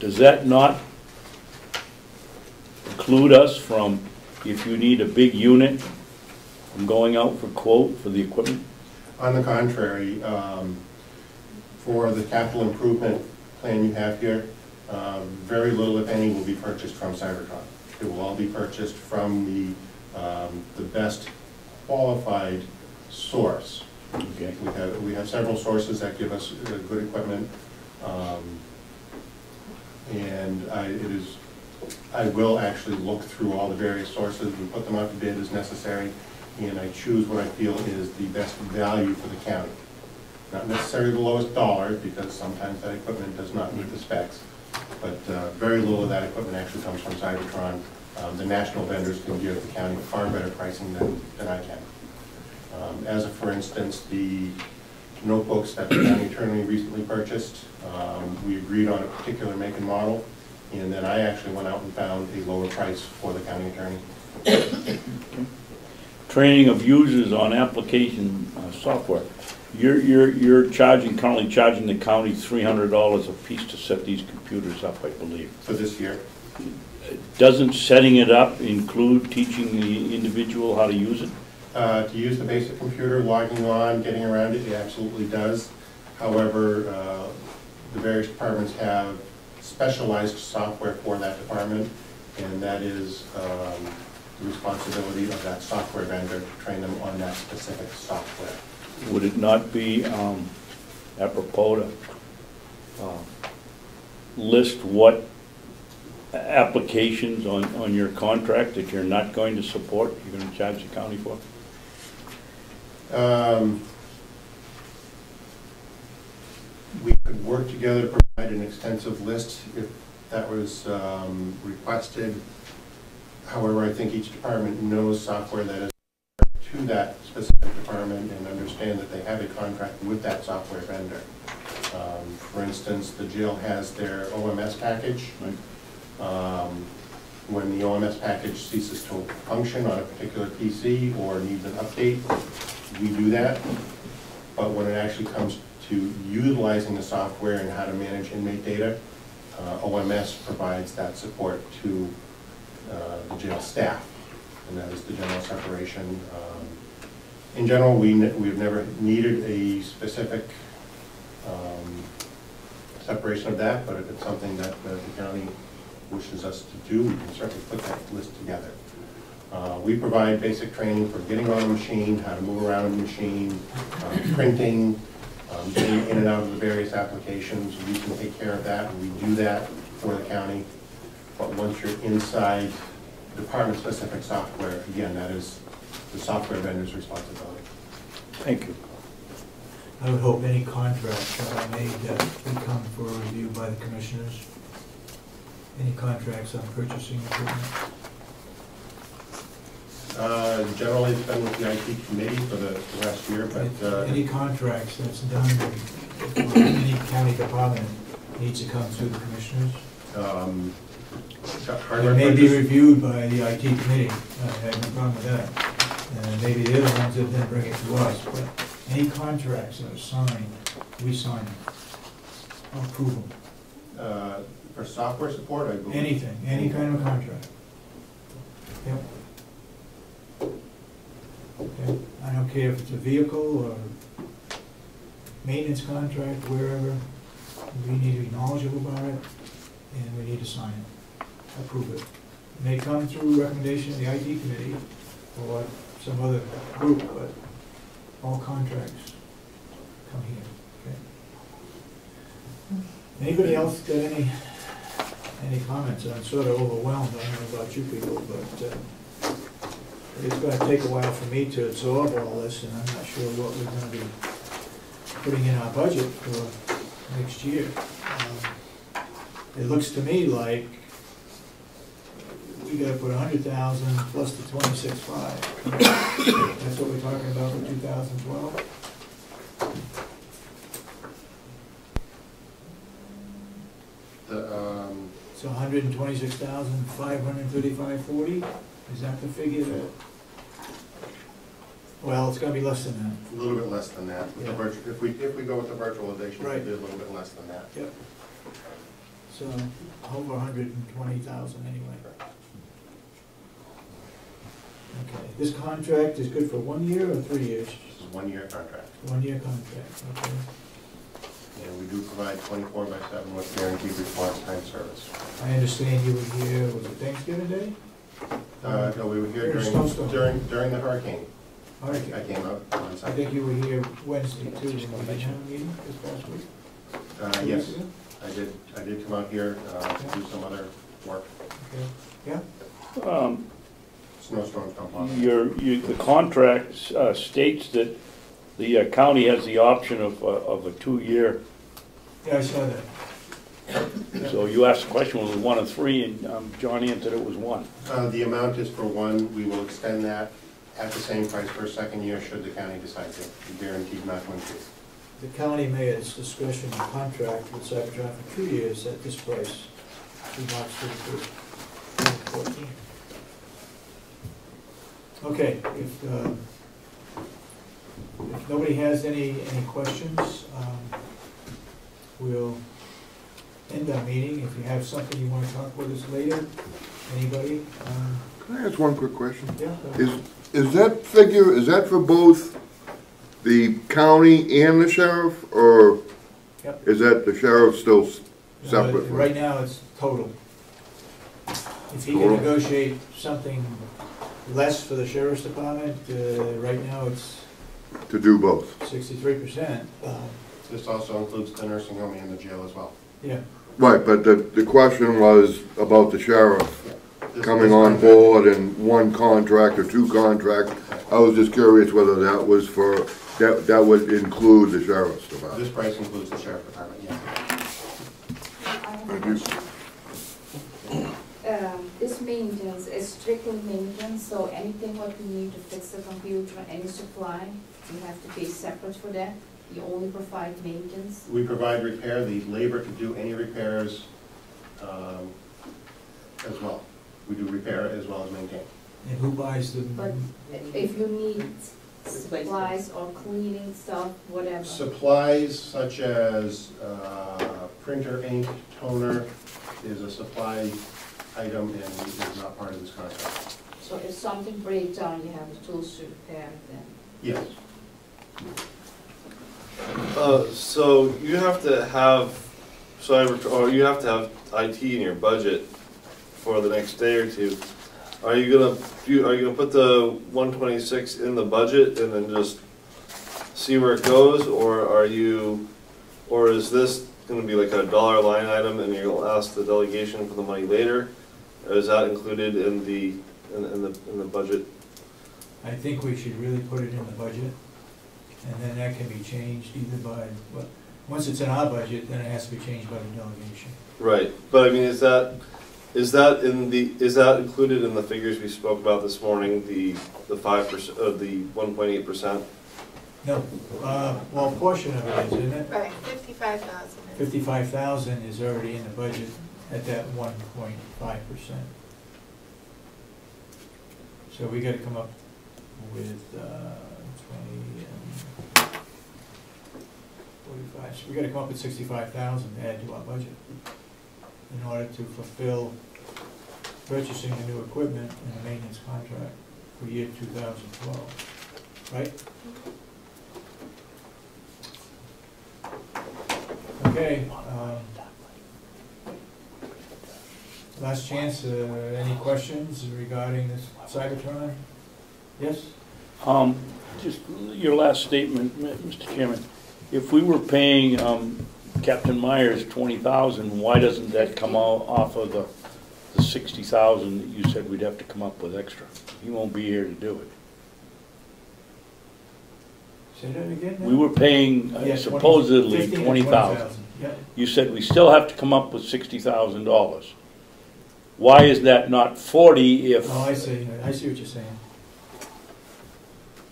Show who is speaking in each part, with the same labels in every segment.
Speaker 1: does that not preclude us from, if you need a big unit, from going out for quote for the equipment?
Speaker 2: On the contrary, for the capital improvement plan you have here, very little, if any, will be purchased from Cybertron. It will all be purchased from the best qualified source.
Speaker 1: Okay.
Speaker 2: We have several sources that give us good equipment, and I will actually look through all the various sources and put them out to bid as necessary, and I choose what I feel is the best value for the county. Not necessarily the lowest dollar, because sometimes that equipment does not meet the specs, but very little of that equipment actually comes from Cybertron. The national vendors can give the county far better pricing than I can. As for instance, the notebooks that the county attorney recently purchased, we agreed on a particular make and model, and then I actually went out and found a lower price for the county attorney.
Speaker 1: Training of users on application software. You're currently charging the county $300 a piece to set these computers up, I believe.
Speaker 2: For this year.
Speaker 1: Doesn't setting it up include teaching the individual how to use it?
Speaker 2: To use the basic computer, logging on, getting around it, it absolutely does. However, the various departments have specialized software for that department, and that is the responsibility of that software vendor to train them on that specific software.
Speaker 1: Would it not be apropos to list what applications on your contract that you're not going to support, you're going to charge the county for?
Speaker 2: We could work together to provide an extensive list if that was requested. However, I think each department knows software that is to that specific department and understand that they have a contract with that software vendor. For instance, the jail has their OMS package. Right. When the OMS package ceases to function on a particular PC or needs an update, we do that. But when it actually comes to utilizing the software and how to manage inmate data, OMS provides that support to the jail staff, and that is the general separation. In general, we've never needed a specific separation of that, but if it's something that the county wishes us to do, we can certainly put that list together. We provide basic training for getting on a machine, how to move around a machine, printing, getting in and out of the various applications. We can take care of that, and we do that for the county. But once you're inside department-specific software, again, that is the software vendor's responsibility.
Speaker 1: Thank you.
Speaker 3: I would hope any contracts that are made that would come for review by the commissioners. Any contracts on purchasing equipment?
Speaker 2: Generally, it's been with the IT committee for the last year, but
Speaker 3: any contracts that's done with any county department needs to come through the commissioners. It may be reviewed by the IT committee. I have no problem with that. And maybe they're the ones that then bring it to us. But any contracts that are signed, we sign them. I'll approve them.
Speaker 2: For software support, I believe.
Speaker 3: Anything, any kind of contract. Yep. Okay. I don't care if it's a vehicle or maintenance contract, wherever. We need to be knowledgeable about it, and we need to sign it, approve it. It may come through recommendation of the IT committee or some other group, but all contracts come here. Okay. Anybody else got any comments? I'm sort of overwhelmed. I don't know about you people, but it's going to take a while for me to absorb all this, and I'm not sure what we're going to be putting in our budget for next year. It looks to me like we got to put 100,000 plus the 26.5. That's what we're talking about for 2012. So 126,535.40. Is that the figure that? Well, it's going to be less than that.
Speaker 2: A little bit less than that. With
Speaker 3: Yeah.
Speaker 2: if we go with the virtualization,
Speaker 3: right,
Speaker 2: it'll be a little bit less than that.
Speaker 3: Yep. over 120,000 anyway. Okay, this contract is good for 1 year or 3 years?
Speaker 2: This is a 1-year contract.
Speaker 3: 1 year contract, okay.
Speaker 2: And we do provide 24/7 with guaranteed response time service.
Speaker 3: I understand you were here, was it Thanksgiving Day?
Speaker 2: No, we were here
Speaker 3: During a snowstorm.
Speaker 2: during the hurricane.
Speaker 3: All right.
Speaker 2: I came out on
Speaker 3: I
Speaker 2: Sunday.
Speaker 3: think you were here Wednesday too, when we didn't have a meeting this past week? 2
Speaker 2: Yes,
Speaker 3: weeks ago?
Speaker 2: I did come out here to do some other work.
Speaker 3: Okay, yeah?
Speaker 2: Snowstorms don't bother.
Speaker 1: The contract states that the county has the option of a 2-year.
Speaker 3: Yeah, I saw that.
Speaker 1: So you asked the question, was it 1 or 3, and John answered it was 1.
Speaker 2: The amount is for 1. We will extend that at the same price for a 2nd year should the county decide to. Guaranteed not to increase.
Speaker 3: The county may at its discretion contract with Cybertron for 2 years at this price through March 31st, 2014. Okay, if nobody has any questions, we'll end our meeting. If you have something you want to talk with us later, anybody?
Speaker 4: Can I ask one quick question?
Speaker 3: Yeah.
Speaker 4: Is that figure, is that for both the county and the sheriff, or
Speaker 3: Yep.
Speaker 4: is that the sheriff still separate?
Speaker 3: Right now, it's total. If he can
Speaker 4: Total?
Speaker 3: negotiate something less for the sheriff's department, right now it's
Speaker 4: To do both?
Speaker 3: 63%.
Speaker 2: This also includes the nursing home and the jail as well.
Speaker 3: Yeah,
Speaker 4: Right, but the question was about the sheriff
Speaker 2: This-
Speaker 4: coming
Speaker 2: this
Speaker 4: on
Speaker 2: contract-
Speaker 4: board in 1 contract or 2 contracts. I was just curious whether that was for, that would include the sheriff's department.
Speaker 2: This price includes the sheriff department, yes.
Speaker 4: Thank you.
Speaker 5: This maintenance is strictly maintenance, so anything what we need to fix the computer, any supply, we have to pay separate for that. You only provide maintenance.
Speaker 2: We provide repair, the labor to do any repairs as well. We do repair as well as maintain.
Speaker 3: and who buys the?
Speaker 5: But if you need supplies or cleaning stuff, whatever.
Speaker 2: Supplies such as printer, ink, toner is a supply item and is not part of this contract.
Speaker 5: So if something breaks down, you have the tools to repair it then.
Speaker 2: Yes.
Speaker 6: So you have to have cyber, or you have to have IT in your budget for the next day or two. Are you gonna put the 126 in the budget and then just see where it goes, or is this gonna be like a dollar line item and you'll ask the delegation for the money later? Or is that included in the budget?
Speaker 3: I think we should really put it in the budget, and then that can be changed either by, well, once it's in our budget, then it has to be changed by the delegation.
Speaker 6: Right, but I mean, is that included in the figures we spoke about this morning, the 5%, the 1.8%?
Speaker 3: No, well, a portion of it is, isn't it?
Speaker 7: Right, 55,000.
Speaker 3: 55,000 is already in the budget at that 1.5%. So we gotta come up with 20 and 45, so we gotta come up with 65,000 to add to our budget in order to fulfill purchasing the new equipment and the maintenance contract for year 2012, right? Okay, last chance, any questions regarding this Cybertron? Yes?
Speaker 1: Just your last statement, Mr. Chairman. If we were paying Captain Myers $20,000, why doesn't that come off of the $60,000 that you said we'd have to come up with extra? He won't be here to do it.
Speaker 3: Say that again?
Speaker 1: We were paying
Speaker 3: Yeah,
Speaker 1: supposedly
Speaker 3: 15 to
Speaker 1: 20,000.
Speaker 3: Yeah.
Speaker 1: You said we still have to come up with $60,000. Why is that not 40 if?
Speaker 3: Oh, I see what you're saying.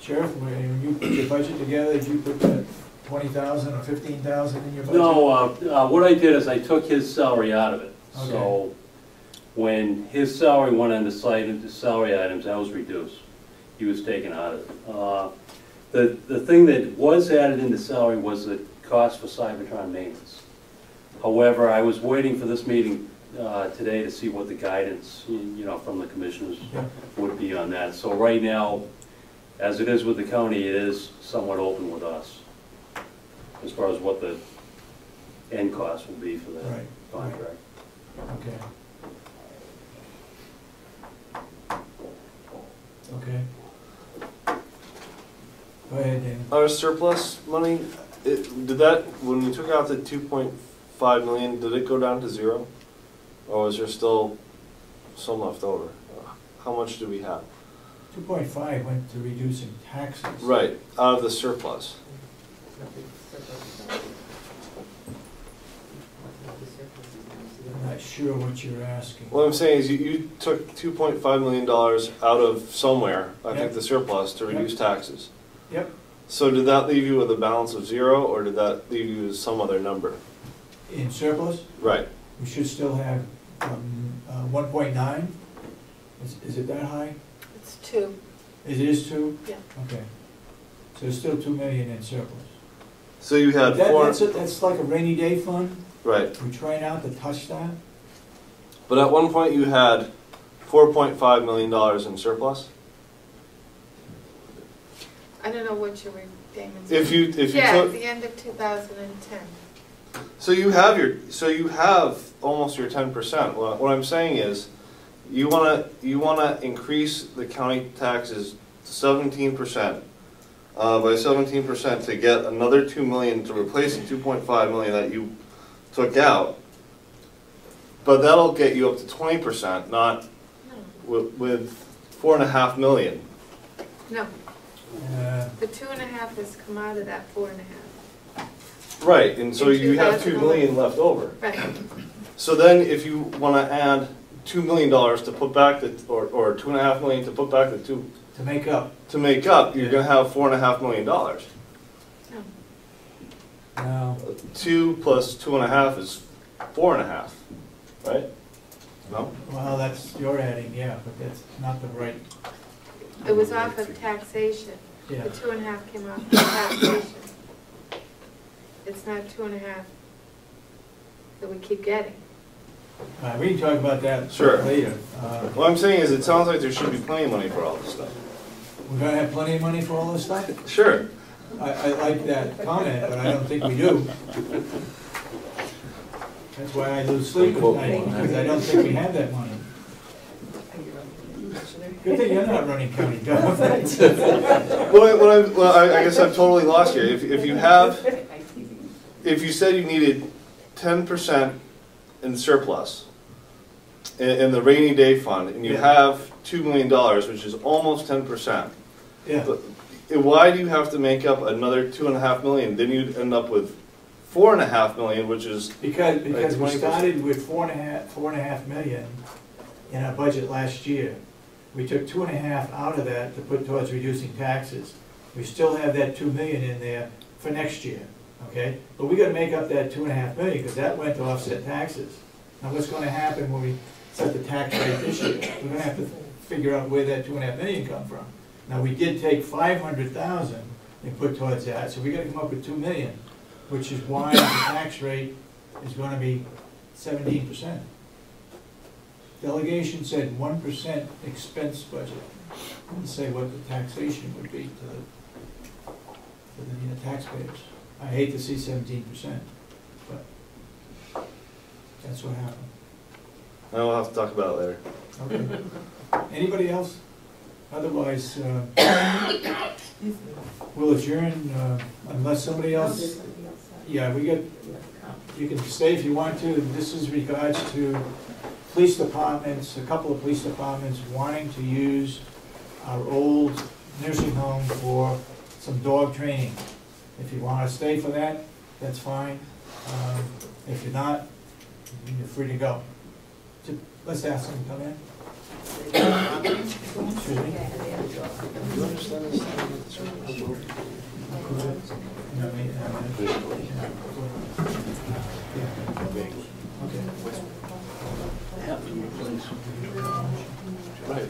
Speaker 3: Sheriff, when you put your budget together, did you put that 20,000 or 15,000 in your budget?
Speaker 8: No, what I did is I took his salary out of it.
Speaker 3: Okay.
Speaker 8: So when his salary went into salary items, that was reduced. He was taken out of it. The thing that was added into salary was the cost for Cybertron maintenance. However, I was waiting for this meeting today to see what the guidance, from the commissioners would be on that. So right now, as it is with the county, it is somewhat open with us as far as what the end cost will be for the
Speaker 3: Right.
Speaker 8: contract.
Speaker 3: Okay. Okay. Go ahead, Dan.
Speaker 6: Our surplus money, did that, when we took out the 2.5 million, did it go down to zero? Or is there still some left over? How much do we have?
Speaker 3: 2.5 went to reducing taxes.
Speaker 6: Right, out of the surplus.
Speaker 3: I'm not sure what you're asking.
Speaker 6: What I'm saying is you took $2.5 million out of somewhere, I think
Speaker 3: Yep.
Speaker 6: the surplus, to reduce taxes.
Speaker 3: Yep.
Speaker 6: So did that leave you with a balance of zero, or did that leave you with some other number?
Speaker 3: In surplus,
Speaker 6: Right.
Speaker 3: we should still have 1.9. Is it that high?
Speaker 5: It's 2,
Speaker 3: It is 2?
Speaker 5: yeah.
Speaker 3: Okay. So there's still 2 million in surplus.
Speaker 6: So you had
Speaker 3: That's like a rainy day fund.
Speaker 6: right.
Speaker 3: We try not to touch that.
Speaker 6: But at one point you had $4.5 million in surplus.
Speaker 5: I don't know what your repayments.
Speaker 6: If you
Speaker 5: Yeah, at
Speaker 6: took,
Speaker 5: the end of 2010.
Speaker 6: so you have almost your 10%. What I'm saying is, you wanna increase the county taxes 17%, by 17% to get another 2 million to replace the 2.5 million that you took out. But that'll get you up to 20%, not
Speaker 5: No,
Speaker 6: with 4.5 million.
Speaker 5: no,
Speaker 3: Uh,
Speaker 5: the 2.5 has come out of that 4.5.
Speaker 6: Right, and so
Speaker 5: In
Speaker 6: you have 2 million
Speaker 5: 2011.
Speaker 6: left over.
Speaker 5: Right,
Speaker 6: So then if you wanna add $2 million to put back the, or 2.5 million to put back the two,
Speaker 3: To make up.
Speaker 6: to make up, you're gonna have $4.5 million.
Speaker 5: no,
Speaker 3: No.
Speaker 6: 2 plus 2.5 is 4.5, right? No?
Speaker 3: Well, that's, you're adding, yeah, but that's not the right,
Speaker 5: it was off of taxation.
Speaker 3: yeah.
Speaker 5: The 2.5 came off of taxation. It's not 2.5 that we keep getting.
Speaker 3: We can talk about that
Speaker 6: Sure.
Speaker 3: later.
Speaker 6: What I'm saying is, it sounds like there should be plenty of money for all this stuff.
Speaker 3: We're gonna have plenty of money for all this stuff?
Speaker 6: Sure.
Speaker 3: I like that comment, but I don't think we do. That's why I lose sleep at night, because I don't think we have that money. Good thing you're not running county government.
Speaker 6: Well, I guess I'm totally lost here. If you said you needed 10% in surplus in the rainy day fund, and you
Speaker 3: Yeah.
Speaker 6: have $2 million, which is almost 10%,
Speaker 3: Yeah,
Speaker 6: why do you have to make up another 2.5 million? Then you'd end up with 4.5 million, which is
Speaker 3: because we
Speaker 6: 20%.
Speaker 3: started with 4.5 million in our budget last year. We took 2.5 out of that to put towards reducing taxes. We still have that 2 million in there for next year, okay? But we gotta make up that 2.5 million, because that went to offset taxes. Now, what's gonna happen when we set the tax rate this year? We're gonna have to figure out where that 2.5 million come from. Now, we did take 500,000 and put towards that, so we gotta come up with 2 million, which is why the tax rate is gonna be 17%. Delegation said 1% expense budget. Didn't say what the taxation would be to the taxpayers. I hate to see 17%, but that's what happened.
Speaker 6: I'll have to talk about it later.
Speaker 3: Okay. Anybody else? Otherwise, we'll adjourn unless somebody else. Yeah, you can stay if you want to. This is regards to police departments, a couple of police departments wanting to use our old nursing home for some dog training. If you want to stay for that, that's fine. If you're not, you're free to go. So let's ask them to come in. Excuse me?
Speaker 6: Do you understand this?
Speaker 3: No, okay.
Speaker 6: Right.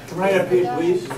Speaker 3: Come right up here, please.